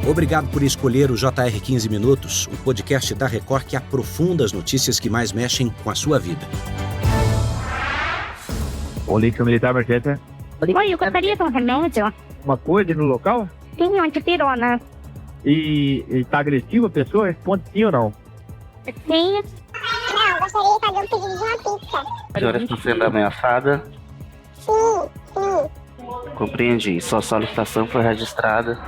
Obrigado por escolher o JR 15 Minutos, o podcast da Record que aprofunda as notícias que mais mexem com a sua vida. Polícia Militar, Marqueta. Oi, eu gostaria de um remédio. Uma coisa no local? Sim, antipirona. E tá agressiva a pessoa? Responde sim ou não? Sim. Não, gostaria de fazer um pedido de uma pizza. A senhora está sendo ameaçada? Sim. Compreendi. Sua solicitação foi registrada.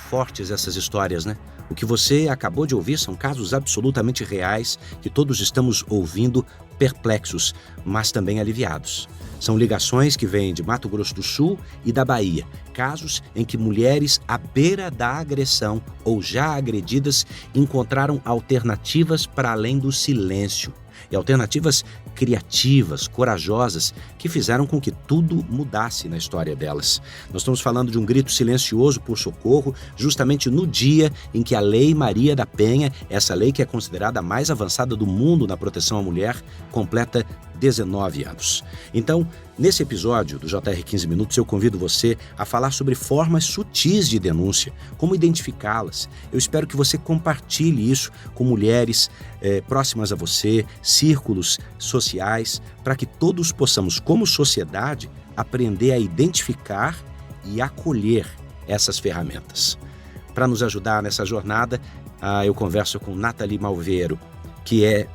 Fortes essas histórias, né? O que você acabou de ouvir são casos absolutamente reais que todos estamos ouvindo perplexos, mas também aliviados. São ligações que vêm de Mato Grosso do Sul e da Bahia. Casos em que mulheres à beira da agressão ou já agredidas encontraram alternativas para além do silêncio. E alternativas criativas, corajosas, que fizeram com que tudo mudasse na história delas. Nós estamos falando de um grito silencioso por socorro, justamente no dia em que a Lei Maria da Penha, essa lei que é considerada a mais avançada do mundo na proteção à mulher, completa 19 anos. Então, nesse episódio do JR 15 Minutos, eu convido você a falar sobre formas sutis de denúncia, como identificá-las. Eu espero que você compartilhe isso com mulheres próximas a você, círculos sociais, para que todos possamos, como sociedade, aprender a identificar e acolher essas ferramentas. Para nos ajudar nessa jornada, eu converso com Nathalie Malveiro, que é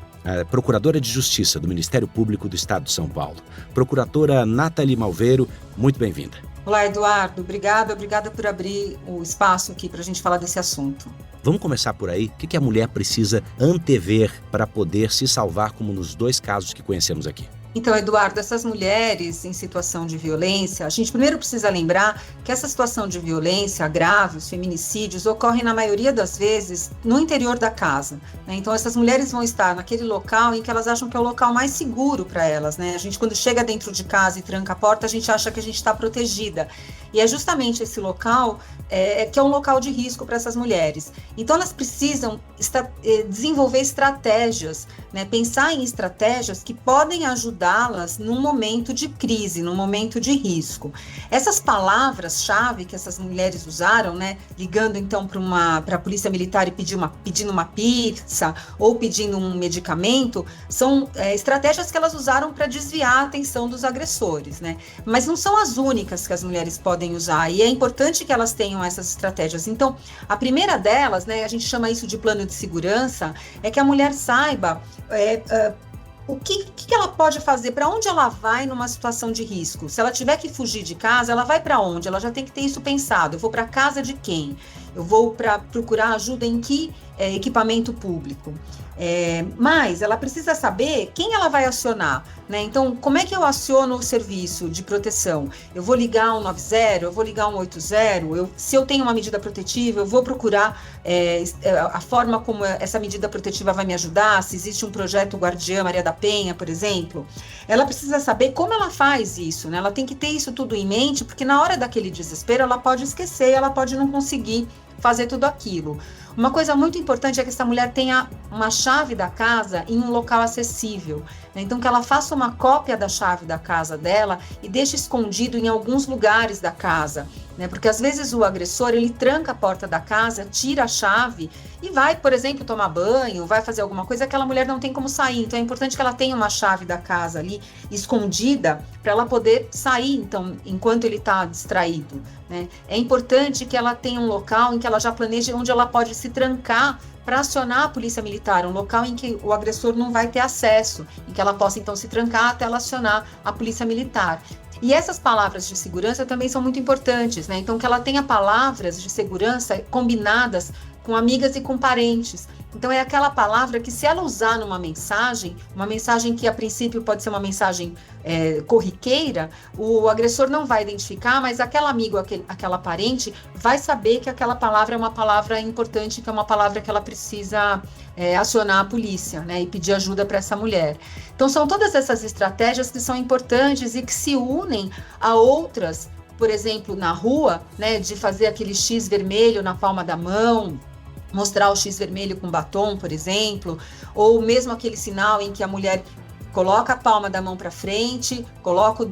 Procuradora de Justiça do Ministério Público do Estado de São Paulo. Procuradora Nathalie Malveiro, muito bem-vinda. Olá, Eduardo. Obrigada por abrir o espaço aqui para a gente falar desse assunto. Vamos começar por aí. O que a mulher precisa antever para poder se salvar, como nos dois casos que conhecemos aqui? Então, Eduardo, essas mulheres em situação de violência, a gente primeiro precisa lembrar que essa situação de violência grave, os feminicídios, ocorrem na maioria das vezes no interior da casa, né? Então, essas mulheres vão estar naquele local em que elas acham que é o local mais seguro para elas, né? A gente, quando chega dentro de casa e tranca a porta, a gente acha que a gente está protegida. E é justamente esse local que é um local de risco para essas mulheres. Então, elas precisam desenvolver estratégias, né? Pensar em estratégias que podem ajudá-las num momento de crise, num momento de risco. Essas palavras-chave que essas mulheres usaram, né? Ligando então para a polícia militar e pedindo uma pizza ou pedindo um medicamento, são estratégias que elas usaram para desviar a atenção dos agressores, né? Mas não são as únicas que as mulheres podem usar, e é importante que elas tenham essas estratégias. Então, a primeira delas, né, a gente chama isso de plano de segurança, é que a mulher saiba o que ela pode fazer, para onde ela vai numa situação de risco. Se ela tiver que fugir de casa, ela vai para onde? Ela já tem que ter isso pensado. Eu vou para casa de quem? Eu vou para procurar ajuda em que equipamento público? Mas ela precisa saber quem ela vai acionar, né? Então, como é que eu aciono o serviço de proteção? Eu vou ligar 190, eu vou ligar 180, se eu tenho uma medida protetiva, eu vou procurar a forma como essa medida protetiva vai me ajudar, se existe um projeto Guardiã Maria da Penha, por exemplo. Ela precisa saber como ela faz isso, né? Ela tem que ter isso tudo em mente, porque na hora daquele desespero, ela pode esquecer, ela pode não conseguir fazer tudo aquilo. Uma coisa muito importante é que essa mulher tenha uma chave da casa em um local acessível, né? Então, que ela faça uma cópia da chave da casa dela e deixe escondido em alguns lugares da casa, né? Porque às vezes o agressor, ele tranca a porta da casa, tira a chave e vai, por exemplo, tomar banho, vai fazer alguma coisa, aquela mulher não tem como sair. Então, é importante que ela tenha uma chave da casa ali escondida para ela poder sair, então, enquanto ele está distraído, né? É importante que ela tenha um local em que ela já planeje onde ela pode se trancar para acionar a polícia militar, um local em que o agressor não vai ter acesso, em que ela possa então se trancar até ela acionar a polícia militar. E essas palavras de segurança também são muito importantes, né? Então, que ela tenha palavras de segurança combinadas com amigas e com parentes. Então, é aquela palavra que, se ela usar numa mensagem, uma mensagem que a princípio pode ser uma mensagem corriqueira, o agressor não vai identificar, mas aquela amigo, aquela parente vai saber que aquela palavra é uma palavra importante, que é uma palavra que ela precisa acionar a polícia, né, e pedir ajuda para essa mulher. Então, são todas essas estratégias que são importantes e que se unem a outras, por exemplo, na rua, né, de fazer aquele X vermelho na palma da mão, mostrar o X vermelho com batom, por exemplo, ou mesmo aquele sinal em que a mulher coloca a palma da mão para frente, coloca o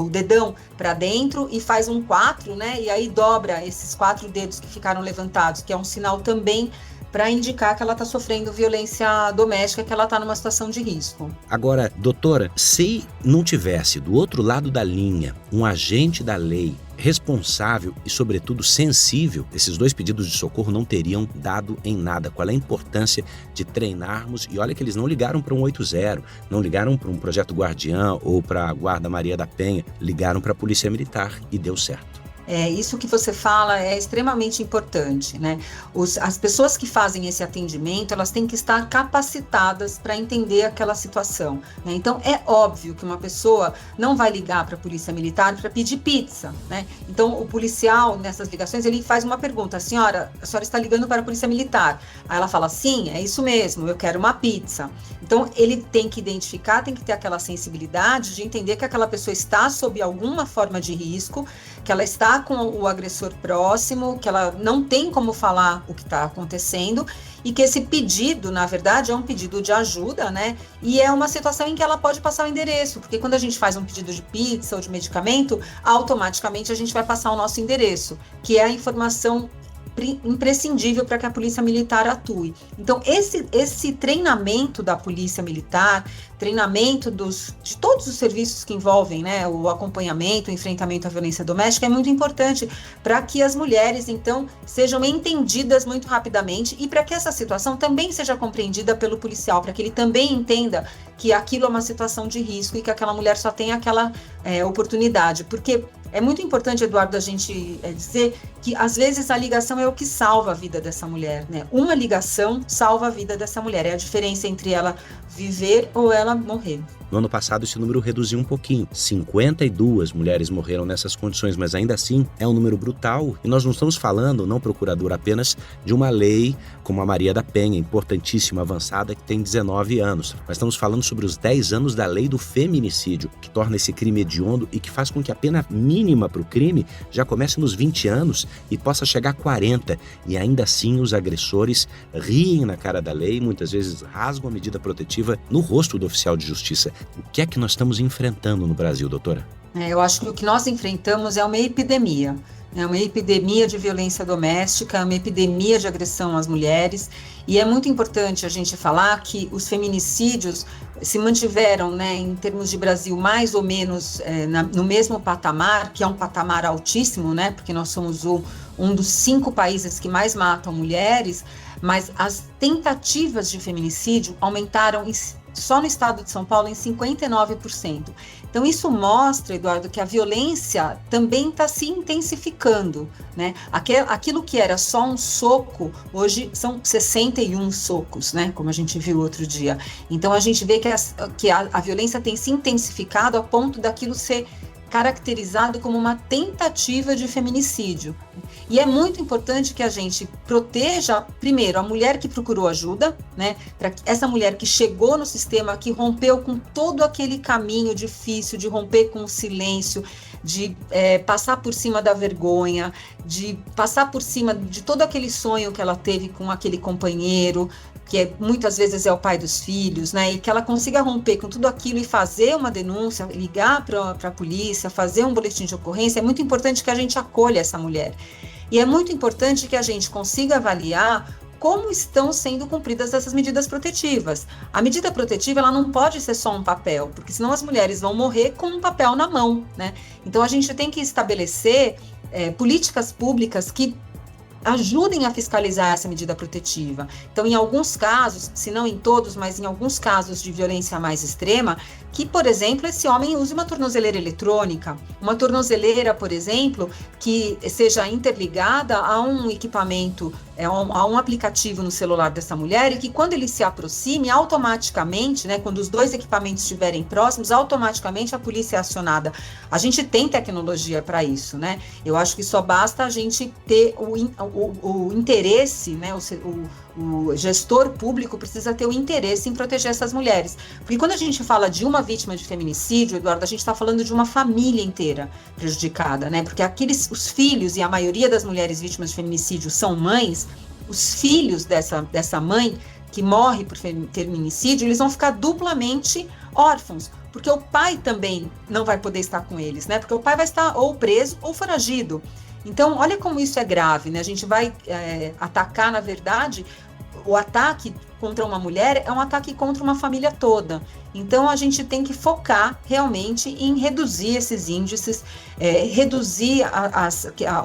dedão para dentro e faz um 4, né? E aí dobra esses 4 dedos que ficaram levantados, que é um sinal também para indicar que ela está sofrendo violência doméstica, que ela está numa situação de risco. Agora, doutora, se não tivesse do outro lado da linha um agente da lei responsável e, sobretudo, sensível, esses 2 pedidos de socorro não teriam dado em nada. Qual é a importância de treinarmos? E olha que eles não ligaram para um 180, não ligaram para um Projeto Guardiã ou para a Guarda Maria da Penha, ligaram para a Polícia Militar e deu certo. Isso que você fala é extremamente importante, né? As pessoas que fazem esse atendimento, elas têm que estar capacitadas para entender aquela situação, né? Então, é óbvio que uma pessoa não vai ligar para a Polícia Militar para pedir pizza, né? Então, o policial, nessas ligações, ele faz uma pergunta: a senhora está ligando para a Polícia Militar? Aí ela fala: sim, é isso mesmo, eu quero uma pizza. Então, ele tem que identificar, tem que ter aquela sensibilidade de entender que aquela pessoa está sob alguma forma de risco, que ela está com o agressor próximo, que ela não tem como falar o que está acontecendo e que esse pedido, na verdade, é um pedido de ajuda, né? E é uma situação em que ela pode passar o endereço, porque quando a gente faz um pedido de pizza ou de medicamento, automaticamente a gente vai passar o nosso endereço, que é a informação imprescindível para que a Polícia Militar atue. Então, esse treinamento da Polícia Militar, treinamento de todos os serviços que envolvem, né, o acompanhamento, o enfrentamento à violência doméstica é muito importante para que as mulheres, então, sejam entendidas muito rapidamente e para que essa situação também seja compreendida pelo policial, para que ele também entenda que aquilo é uma situação de risco e que aquela mulher só tem aquela oportunidade, porque é muito importante, Eduardo, a gente dizer que às vezes a ligação é o que salva a vida dessa mulher, né? Uma ligação salva a vida dessa mulher, é a diferença entre ela viver ou ela morrer. No ano passado, esse número reduziu um pouquinho. 52 mulheres morreram nessas condições, mas ainda assim é um número brutal. E nós não estamos falando, não procurador, apenas de uma lei como a Maria da Penha, importantíssima, avançada, que tem 19 anos. Mas estamos falando sobre os 10 anos da lei do feminicídio, que torna esse crime hediondo e que faz com que a pena mínima para o crime já comece nos 20 anos e possa chegar a 40. E ainda assim os agressores riem na cara da lei, muitas vezes rasgam a medida protetiva no rosto do oficial de justiça. O que é que nós estamos enfrentando no Brasil, doutora? Eu acho que o que nós enfrentamos é uma epidemia. É uma epidemia de violência doméstica, uma epidemia de agressão às mulheres. E é muito importante a gente falar que os feminicídios se mantiveram, né, em termos de Brasil, mais ou menos no mesmo patamar, que é um patamar altíssimo, né, porque nós somos um dos 5 países que mais matam mulheres, mas as tentativas de feminicídio aumentaram só no estado de São Paulo em 59%. Então isso mostra, Eduardo, que a violência também está se intensificando, né? Aquilo que era só um soco, hoje são 61 socos, né? Como a gente viu outro dia. Então a gente vê que a violência tem se intensificado a ponto daquilo ser caracterizado como uma tentativa de feminicídio. E é muito importante que a gente proteja, primeiro, a mulher que procurou ajuda, né? Para essa mulher que chegou no sistema, que rompeu com todo aquele caminho difícil, de romper com o silêncio, de passar por cima da vergonha, de passar por cima de todo aquele sonho que ela teve com aquele companheiro, que muitas vezes é o pai dos filhos, né? E que ela consiga romper com tudo aquilo e fazer uma denúncia, ligar para a polícia, fazer um boletim de ocorrência. É muito importante que a gente acolha essa mulher. E é muito importante que a gente consiga avaliar como estão sendo cumpridas essas medidas protetivas. A medida protetiva, ela não pode ser só um papel, porque senão as mulheres vão morrer com um papel na mão, né? Então a gente tem que estabelecer políticas públicas que ajudem a fiscalizar essa medida protetiva. Então, em alguns casos, se não em todos, mas em alguns casos de violência mais extrema, que, por exemplo, esse homem use uma tornozeleira eletrônica, uma tornozeleira, por exemplo, que seja interligada a um equipamento, a um aplicativo no celular dessa mulher, e que quando ele se aproxime, automaticamente, né, quando os 2 equipamentos estiverem próximos, automaticamente a polícia é acionada. A gente tem tecnologia para isso, né? Eu acho que só basta a gente ter o interesse, né, o gestor público precisa ter o interesse em proteger essas mulheres. Porque quando a gente fala de uma vítima de feminicídio, Eduardo, a gente está falando de uma família inteira prejudicada, né? Porque os filhos, e a maioria das mulheres vítimas de feminicídio são mães, os filhos dessa mãe que morre por feminicídio, eles vão ficar duplamente órfãos, porque o pai também não vai poder estar com eles, né? Porque o pai vai estar ou preso ou foragido. Então, olha como isso é grave, né? A gente vai atacar, na verdade, o ataque contra uma mulher é um ataque contra uma família toda. Então, a gente tem que focar realmente em reduzir esses índices, reduzir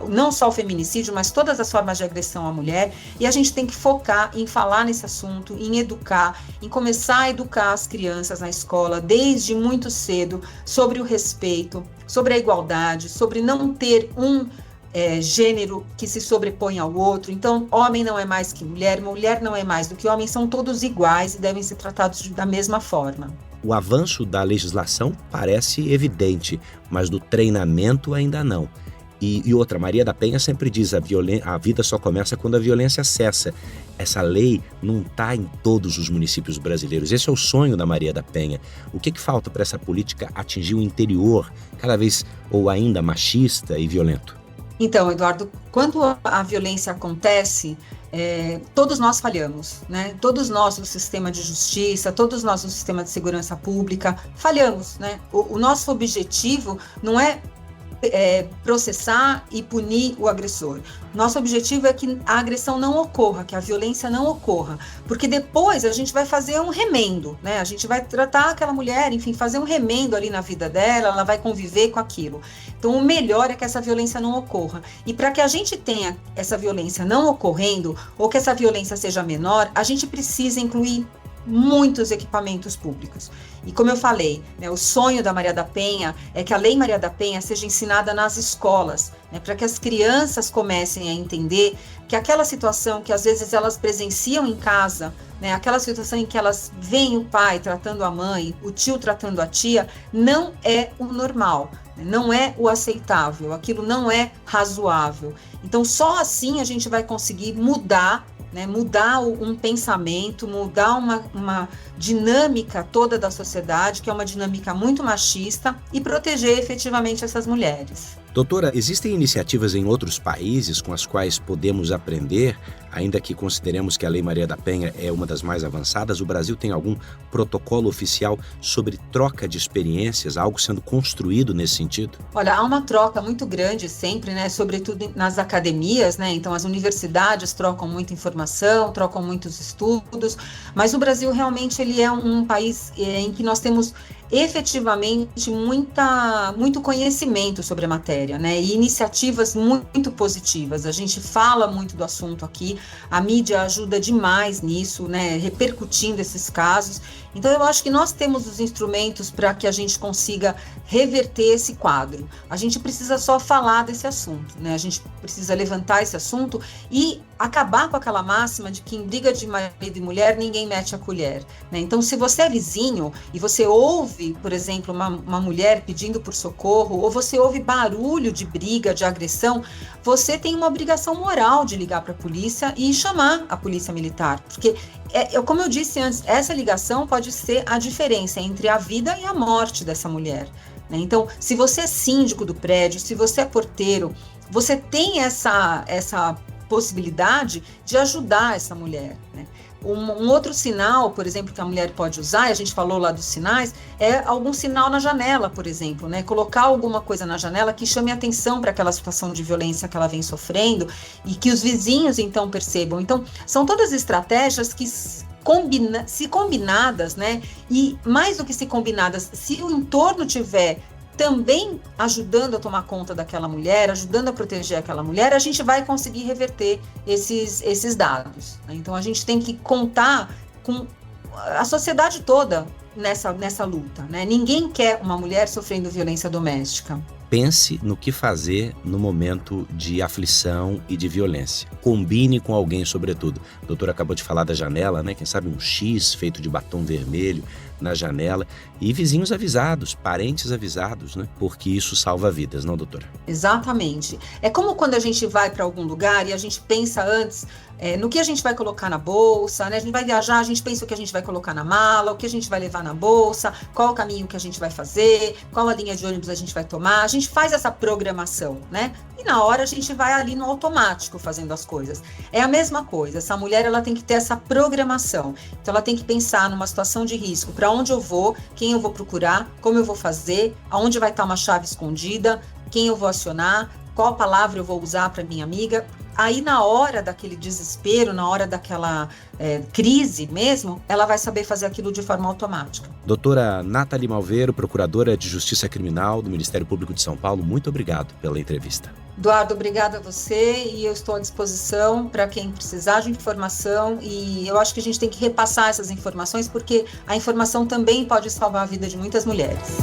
não só o feminicídio, mas todas as formas de agressão à mulher. E a gente tem que focar em falar nesse assunto, em educar, em começar a educar as crianças na escola, desde muito cedo, sobre o respeito, sobre a igualdade, sobre não ter gênero que se sobrepõe ao outro. Então, homem não é mais que mulher, mulher não é mais do que homem, são todos iguais e devem ser tratados da mesma forma. O avanço da legislação parece evidente, mas do treinamento ainda não. E outra, Maria da Penha sempre diz, a vida só começa quando a violência cessa. Essa lei não está em todos os municípios brasileiros. Esse é o sonho da Maria da Penha. O que falta para essa política atingir o interior, cada vez ou ainda machista e violento? Então, Eduardo, quando a violência acontece, todos nós falhamos, né? Todos nós do sistema de justiça, todos nós do sistema de segurança pública falhamos, né? O nosso objetivo não é processar e punir o agressor. Nosso objetivo é que a agressão não ocorra, que a violência não ocorra, porque depois a gente vai fazer um remendo, né? A gente vai tratar aquela mulher, enfim, fazer um remendo ali na vida dela, ela vai conviver com aquilo. Então, o melhor é que essa violência não ocorra. E para que a gente tenha essa violência não ocorrendo, ou que essa violência seja menor, a gente precisa incluir muitos equipamentos públicos. E como eu falei, né, o sonho da Maria da Penha é que a Lei Maria da Penha seja ensinada nas escolas, né, para que as crianças comecem a entender que aquela situação que às vezes elas presenciam em casa, né, aquela situação em que elas veem o pai tratando a mãe, o tio tratando a tia, não é o normal, né, não é o aceitável, aquilo não é razoável. Então, só assim a gente vai conseguir mudar, né, mudar um pensamento, mudar uma dinâmica toda da sociedade, que é uma dinâmica muito machista, e proteger efetivamente essas mulheres. Doutora, existem iniciativas em outros países com as quais podemos aprender, ainda que consideremos que a Lei Maria da Penha é uma das mais avançadas? O Brasil tem algum protocolo oficial sobre troca de experiências, algo sendo construído nesse sentido? Olha, há uma troca muito grande sempre, né, sobretudo nas academias, né? Então as universidades trocam muita informação, trocam muitos estudos, mas o Brasil realmente ele é um país em que nós temos efetivamente muito conhecimento sobre a matéria, né? E iniciativas muito positivas. A gente fala muito do assunto aqui, a mídia ajuda demais nisso, né? Repercutindo esses casos. Então, eu acho que nós temos os instrumentos para que a gente consiga reverter esse quadro. A gente precisa só falar desse assunto, né? A gente precisa levantar esse assunto e acabar com aquela máxima de que em briga de marido e mulher ninguém mete a colher, né? Então, se você é vizinho e você ouve, por exemplo, uma mulher pedindo por socorro, ou você ouve barulho de briga, de agressão, você tem uma obrigação moral de ligar para a polícia e chamar a polícia militar, porque como eu disse antes, essa ligação pode ser a diferença entre a vida e a morte dessa mulher, né? Então, se você é síndico do prédio, se você é porteiro, você tem essa possibilidade de ajudar essa mulher, né? Um outro sinal, por exemplo, que a mulher pode usar, e a gente falou lá dos sinais, é algum sinal na janela, por exemplo, né? Colocar alguma coisa na janela que chame atenção para aquela situação de violência que ela vem sofrendo e que os vizinhos, então, percebam. Então, são todas estratégias que se combinadas, né? E mais do que se combinadas, se o entorno tiver também ajudando a tomar conta daquela mulher, ajudando a proteger aquela mulher, a gente vai conseguir reverter esses dados, né? Então, a gente tem que contar com a sociedade toda nessa luta, né? Ninguém quer uma mulher sofrendo violência doméstica. Pense no que fazer no momento de aflição e de violência. Combine com alguém, sobretudo. A doutora acabou de falar da janela, né? Quem sabe um X feito de batom vermelho. na janela e vizinhos avisados, parentes avisados, né? Porque isso salva vidas, não, doutora? Exatamente. É como quando a gente vai para algum lugar e a gente pensa antes no que a gente vai colocar na bolsa, né? A gente vai viajar, a gente pensa o que a gente vai colocar na mala, o que a gente vai levar na bolsa, qual o caminho que a gente vai fazer, qual a linha de ônibus a gente vai tomar. A gente faz essa programação, né? E na hora a gente vai ali no automático fazendo as coisas. É a mesma coisa. Essa mulher, ela tem que ter essa programação. Então ela tem que pensar numa situação de risco, para onde eu vou, quem eu vou procurar, como eu vou fazer, aonde vai estar uma chave escondida, quem eu vou acionar, qual palavra eu vou usar para minha amiga. Aí, na hora daquele desespero, na hora daquela crise mesmo, ela vai saber fazer aquilo de forma automática. Doutora Nathalie Malveiro, Procuradora de Justiça Criminal do Ministério Público de São Paulo, muito obrigado pela entrevista. Eduardo, obrigada a você, e eu estou à disposição para quem precisar de informação, e eu acho que a gente tem que repassar essas informações, porque a informação também pode salvar a vida de muitas mulheres.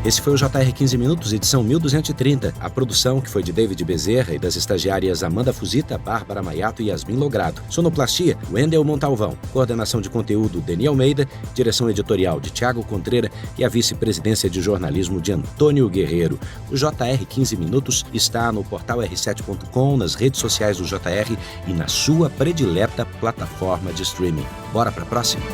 Esse foi o JR 15 Minutos, edição 1230. A produção, que foi de David Bezerra e das estagiárias Amanda Fusita, Bárbara Maiato e Yasmin Logrado. Sonoplastia, Wendel Montalvão. Coordenação de conteúdo, Deni Almeida. Direção editorial de Tiago Contreira e a vice-presidência de jornalismo de Antônio Guerreiro. O JR 15 Minutos está no portal r7.com, nas redes sociais do JR e na sua predileta plataforma de streaming. Bora pra próxima?